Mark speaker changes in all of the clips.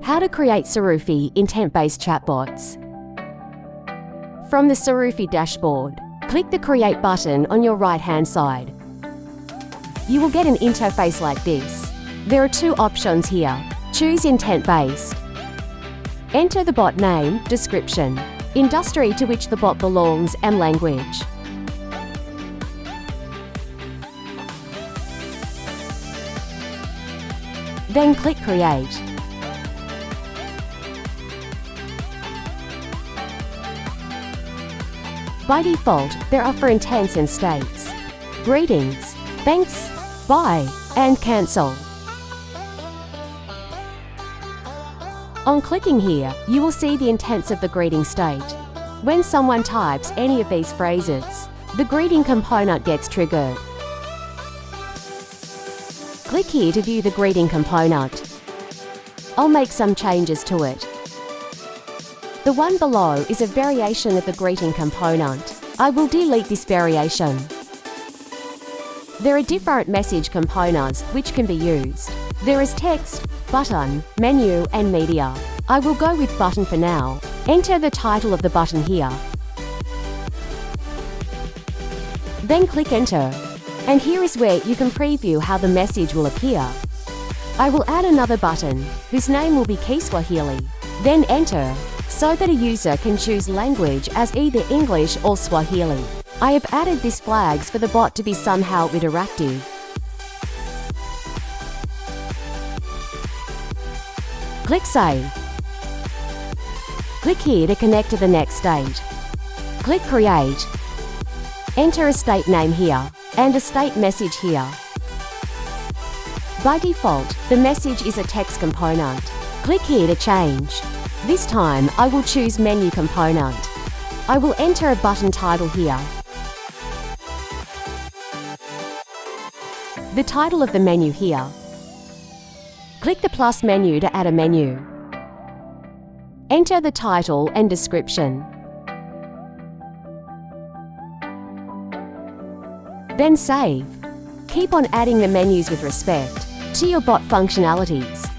Speaker 1: How to create Sarufi intent-based chatbots. From the Sarufi dashboard, click the Create button on your right-hand side. You will get an interface like this. There are two options here. Choose Intent-based. Enter the bot name, description, industry to which the bot belongs, and language. Then click Create. By default, there are four intents and states: greetings, thanks, bye, and cancel. On clicking here, you will see the intents of the greeting state. When someone types any of these phrases, the greeting component gets triggered. Click here to view the greeting component. I'll make some changes to it. The one below is a variation of the greeting component. I will delete this variation. There are different message components which can be used. There is text, button, menu, and media. I will go with button for now. Enter the title of the button here. Then click Enter. And here is where you can preview how the message will appear. I will add another button, whose name will be Kiswahili. Then Enter, so that a user can choose language as either English or Swahili. I have added these flags for the bot to be somehow interactive. Click Save. Click here to connect to the next state. Click Create. Enter a state name here, and a state message here. By default, the message is a text component. Click here to change. This time, I will choose Menu component. I will enter a button title here. The title of the menu here. Click the plus menu to add a menu. Enter the title and description. Then save. Keep on adding the menus with respect to your bot functionalities.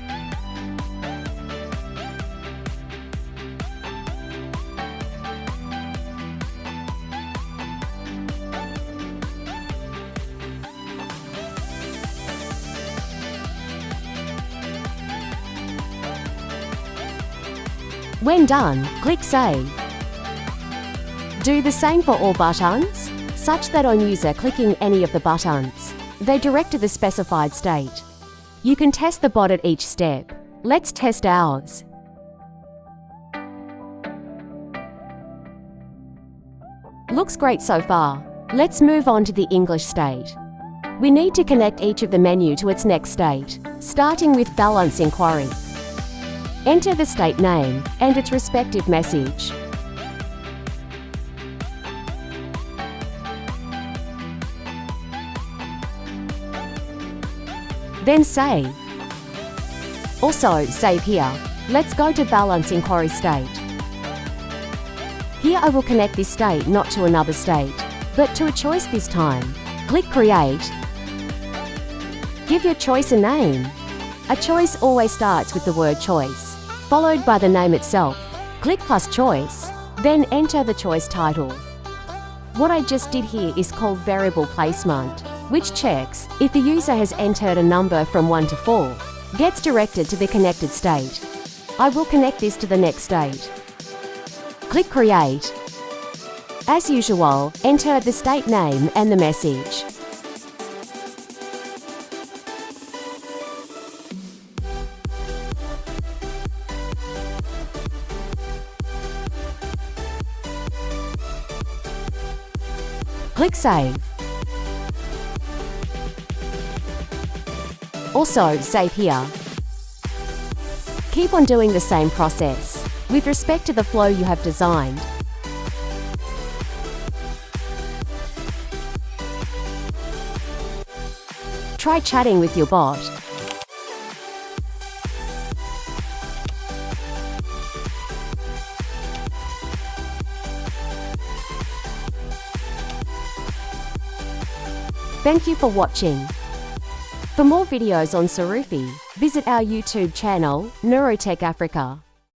Speaker 1: When done, click Save. Do the same for all buttons, such that on user clicking any of the buttons, they direct to the specified state. You can test the bot at each step. Let's test ours. Looks great so far. Let's move on to the English state. We need to connect each of the menu to its next state, starting with Balance Inquiry. Enter the state name and its respective message. Then save. Also, save here. Let's go to Balance Inquiry state. Here I will connect this state not to another state, but to a choice this time. Click Create. Give your choice a name. A choice always starts with the word choice, followed by the name itself. Click plus choice, then enter the choice title. What I just did here is called variable placement, which checks if the user has entered a number from 1 to 4, gets directed to the connected state. I will connect this to the next state. Click Create. As usual, enter the state name and the message. Click Save. Also, save here. Keep on doing the same process, with respect to the flow you have designed. Try chatting with your bot. Thank you for watching. For more videos on Sarufi, visit our YouTube channel, Neurotech Africa.